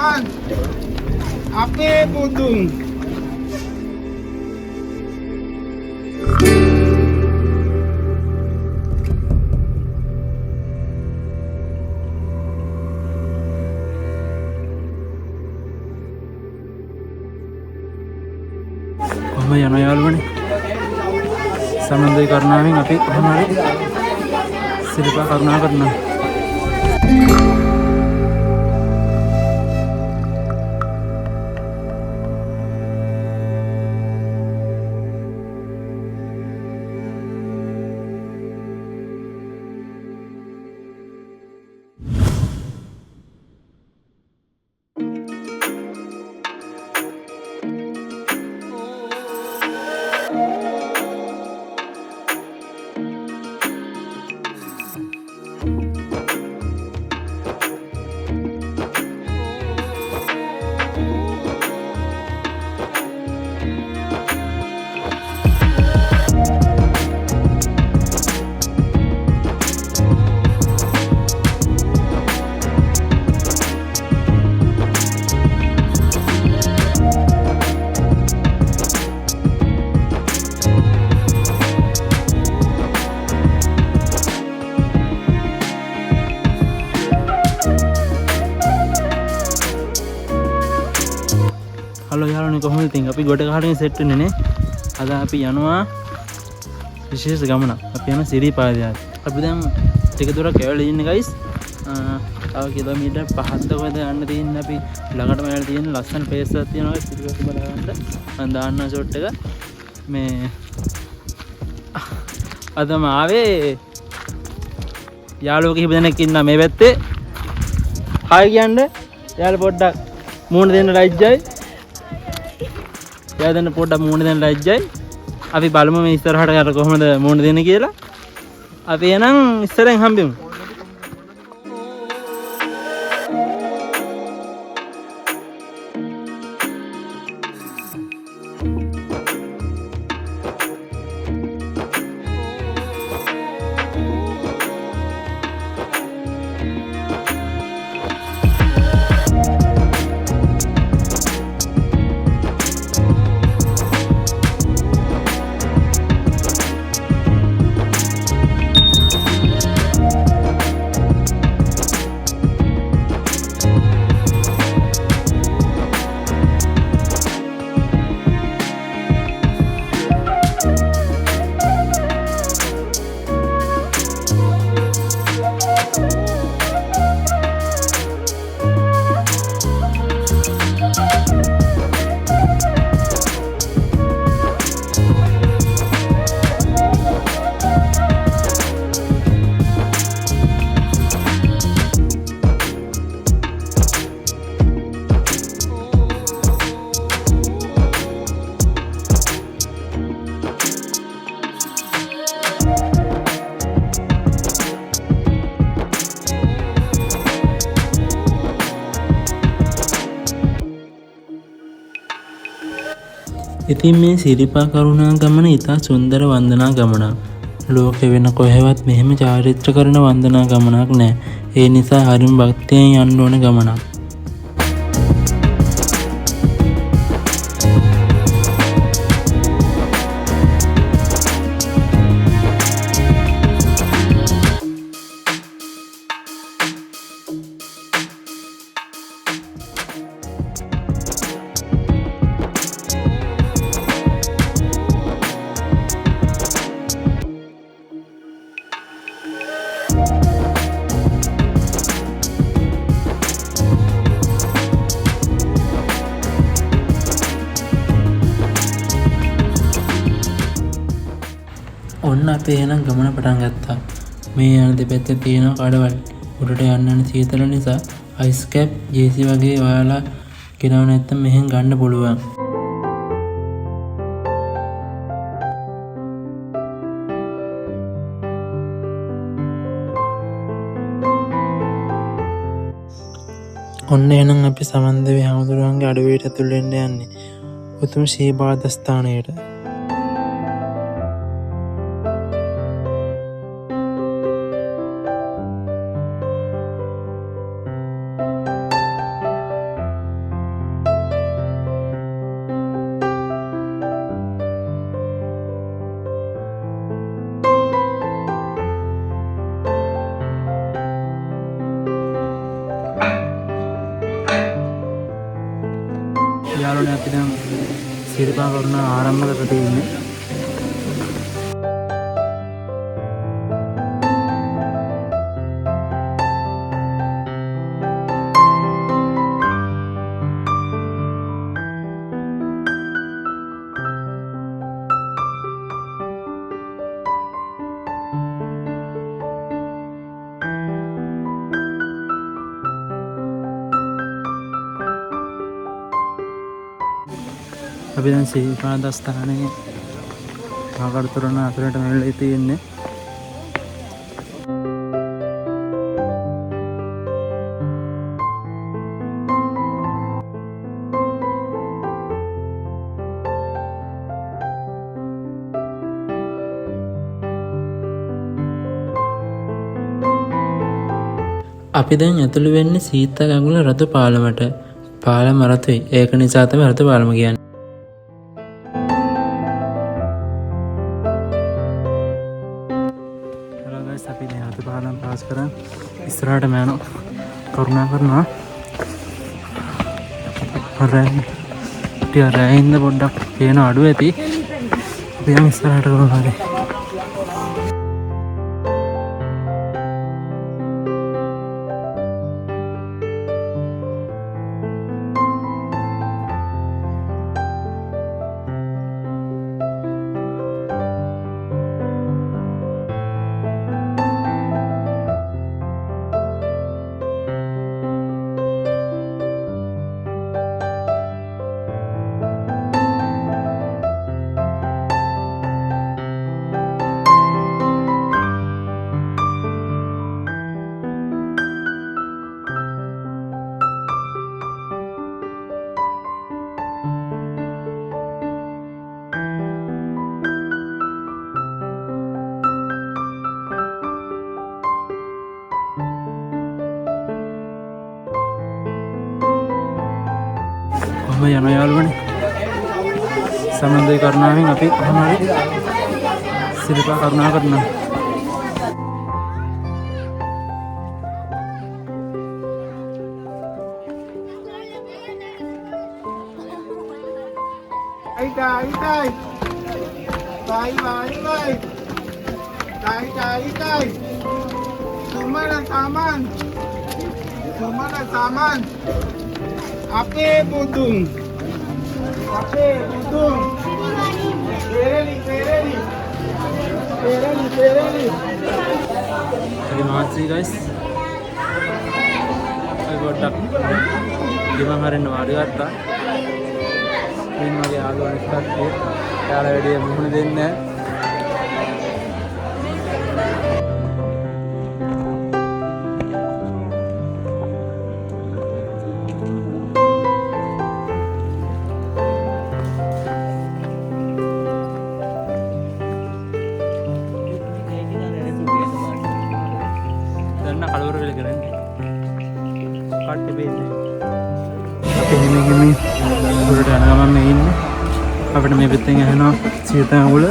Aman, ape pudung. කොහොම යන යාළුවනේ සමන්දේ කරුණාවෙන් අපි කොහොම හරි සිරිපා කරුණා කරනවා. හලෝ යාළුවනේ කොහොමද ඉතින් අපි ගොඩ ගහගෙන සෙට් වෙන්නේ නේ. අද අපි යනවා විශේෂ ගමනක්. අපි යන සිරිපාදයට. අපි දැන් ටික දුරක් ඇවිල්ලා ඉන්නේ ගයිස්. තව කිලෝමීටර් 5ක් වද යන්න තියෙන්නේ. අපි ළඟටම ඇවිල්ලා තියෙන ලස්සන ප්ලේස් එකක් තියෙනවා සිරිපාද බලන්න. මම දාන්න ෂොට් එක. මේ අදම ආවේ යාළුවෝ කිහිප දෙනෙක් ඉන්නා මේ පැත්තේ. හායි කියන්නේ. යාළුවා පොඩ්ඩක් මූණ දෙන්න ලැජ්ජයි. යාදන්න පොඩ්ඩක් මූණ දෙන්න ලැජ්ජයි. අපි බලමු මේ ඉස්සරහට යලා කොහොමද මූණ දෙන්නේ කියලා. අපි එහෙනම් ඉස්සරෙන් හම්බෙමු. ඉතින් මේ සිරිපා කරුණා ගමන ඉතා සුන්දර වන්දනා ගමනක්. ලෝකෙ වෙන කොහෙවත් මෙහෙම චාරිත්‍ර කරන වන්දනා ගමනක් නෑ. ඒ නිසා හරිම භක්තියෙන් යන්න ඕන ගමනක්. ඔන්න අපේ එහෙනම් ගමන පටන් ගත්තා. මේ යන දෙපැත්තේ තියෙන කඩවල් උඩට යන්න සීතල නිසා අයිස් කැප් ජේසි වගේ ඔයාලා ගෙනව නැත්තම් මෙහෙන් ගන්න පුළුවන්. ඔන්න එහෙනම් අපි සමන්දේ හැමදෙරුවන්ගේ අඩවියට ඇතුල් වෙන්න යන්නේ. උතුම් ශ්‍රීපාද ස්ථානයට. යාළුවනේ අපි දැන් සිරිපා කරුණා ආරම්භ කරලා ඉන්නේ. අපි දැන් සිරිපාද ස්ථානයේ ආකර්තන අතරට මෙල්ලේ තියෙන්නේ. අපි දැන් ඇතුළු වෙන්නේ සීතගඟුල රතු පාලමට. පාලම රතුයි. ඒක නිසා තමයි රතු පාලම කියන්නේ. අපි දැන් රතු පාලම පාස් කරන් ඉස්සරහට යනවා. කරුණා කරනවා. රැයින්ද පොඩ්ඩක් පේන අඩු ඇති. අපි දැන් ඉස්සරහට කරනවා. යන යාළුවනේ සමන්දේ කරුණාවෙන් අපි කොහොමද සිරිපා කරුණා කරනවා. Ape budung. Pereli. Terima kasih guys. Saya godak. Gimana hari ini hari apa? Ini lagi alu ikat ya. Kalau dia mau dengar. කලවර වෙල කරන්නේ කට්ටි බෙන්නේ අපි හිමින් උඩට යන ගමන් මේ ඉන්නේ අපිට මේ පැත්තෙන් ඇහෙනවා සීතාවුල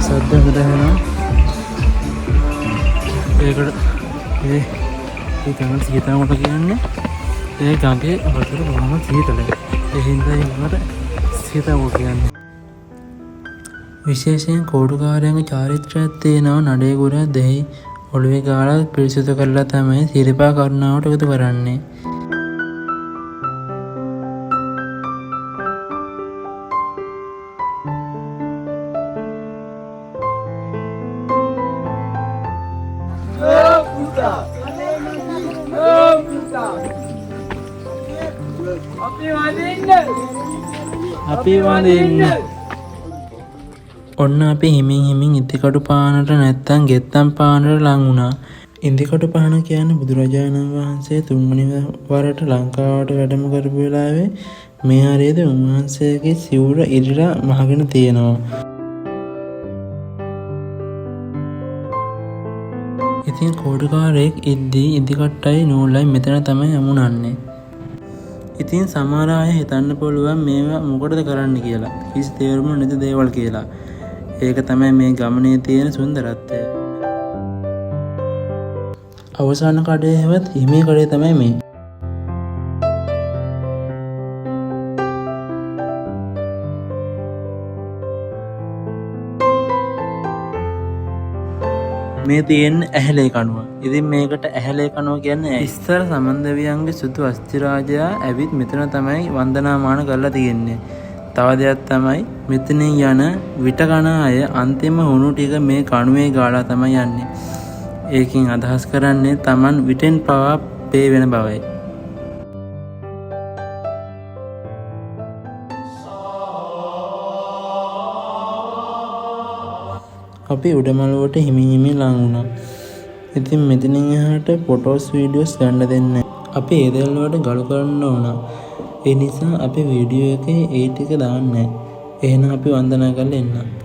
සද්ද හොඳ ඇහෙනවා ඒකට ඒ තමයි සීතාවුල කියන්නේ ඒ ගඟේ වතුර බොහොම සීතලයි ඒ හින්දා ඒකට සීතාවුල කියන්නේ විශේෂයෙන් කෝඩුකාරයන්ගේ චාරිත්‍රාක් තියෙනවා නඩේගුර දෙහි ඔළුවේ ගාලා පිරිසිදු කරලා තමයි සිරිපා කරුණාවට එකතු කරන්නේ. අපි වදින්න. ඔන්න අපි හිමින් ඉදිකටු පානට නැත්තම් ගෙත්තම් පානට ලං වුණා. ඉදිකටු පාන කියන්නේ බුදුරජාණන් වහන්සේ තුන්වෙනි වරට ලංකාවට වැඩම කරපු වෙලාවේ මේ හරියද උන්වහන්සේගේ සිවුර ඉරිලා මහගෙන තියෙනවා. ඉතින් කෝඩුකාරයෙක් ඉදිකට්ටයි නූලයි මෙතන තමයි යමුණන්නේ. ඉතින් සමහර අය හිතන්න පුළුවන් මේවා මොකටද කරන්න කියලා. කිසි තේරුම නැති දේවල් කියලා. ඒක තමයි මේ ගමනේ තියෙන සුන්දරත්වය. අවසාන කඩේ හැවත් හිමේ කඩේ තමයි මේ. මේ තියෙන්නේ ඇහැලේ කණුව. ඉතින් මේකට ඇහැලේ කණුව කියන්නේ ඉස්සර සමන්දවියන්ගේ සුදු අස්තිරාජයා ඇවිත් මෙතන තමයි වන්දනාමාන කරලා තියෙන්නේ. තව දෙයක් තමයි මෙතනින් යන විට කන අය අන්තිම හුණු ටික මේ කණුවේ ගාලා තමයි යන්නේ. ඒකින් අදහස් කරන්නේ Taman විටෙන් පවා පේ වෙන බවයි. අපි උඩමළුවට හිමින් හිමින් ලං වුණා. ඉතින් මෙතනින් එහාට ෆොටෝස් වීඩියෝස් ගන්න දෙන්නේ. අපි ඒ දේවල් වලට ගලු කරන්න ඕන. ඒ නිසා අපි වීඩියෝ එකේ ඒ ටික දාන්නේ. එහෙනම් අපි වන්දනා කරලා එන්න.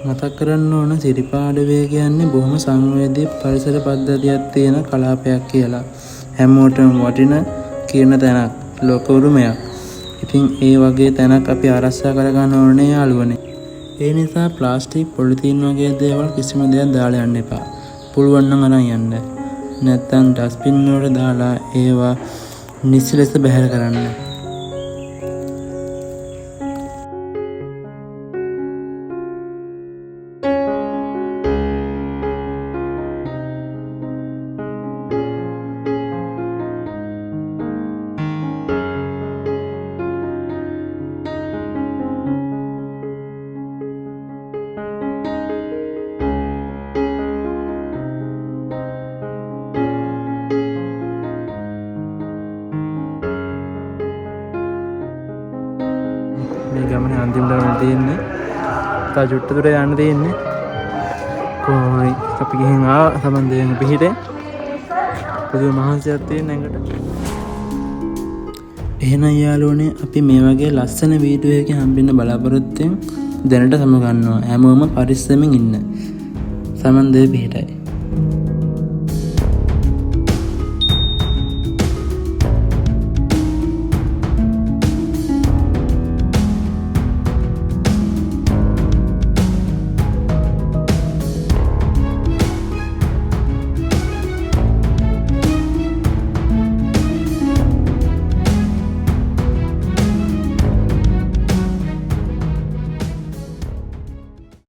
මතක් කරන්න ඕන සිරිපාඩුවේ කියන්නේ බොහොම සංවේදී පරිසර පද්ධතියක් තියෙන කලාපයක් කියලා. හැමෝටම වටින කියන තැනක්, ලෝක උරුමයක්. ඉතින් ඒ වගේ තැනක් අපි ආරක්ෂා කරගන්න ඕනේ යාළුවනේ. ඒ නිසා ප්ලාස්ටික් පොලිතීන් වගේ දේවල් කිසිම දෙයක් දාලා යන්න එපා. පුළුවන් නම් අරන් යන්න. නැත්තම් ඩස්බින් වලට දාලා ඒවා නිසි ලෙස බැහැර කරන්න. තා චුට්ට දුර යන්න තියෙන්නේ. කොහොමයි අපි ගිහින් ආවා සමන්දයෙන් පිහිටේ. පුදුම මහන්සියක් තියෙන එකට. එහෙනම් යාළුවනේ අපි මේ වගේ ලස්සන වීඩියෝ එකක් හම්බෙන්න බලාපොරොත්තු වෙන දැනට සමු ගන්නවා. හැමෝම පරිස්සමෙන් ඉන්න. සමන්දේ පිහිටයි.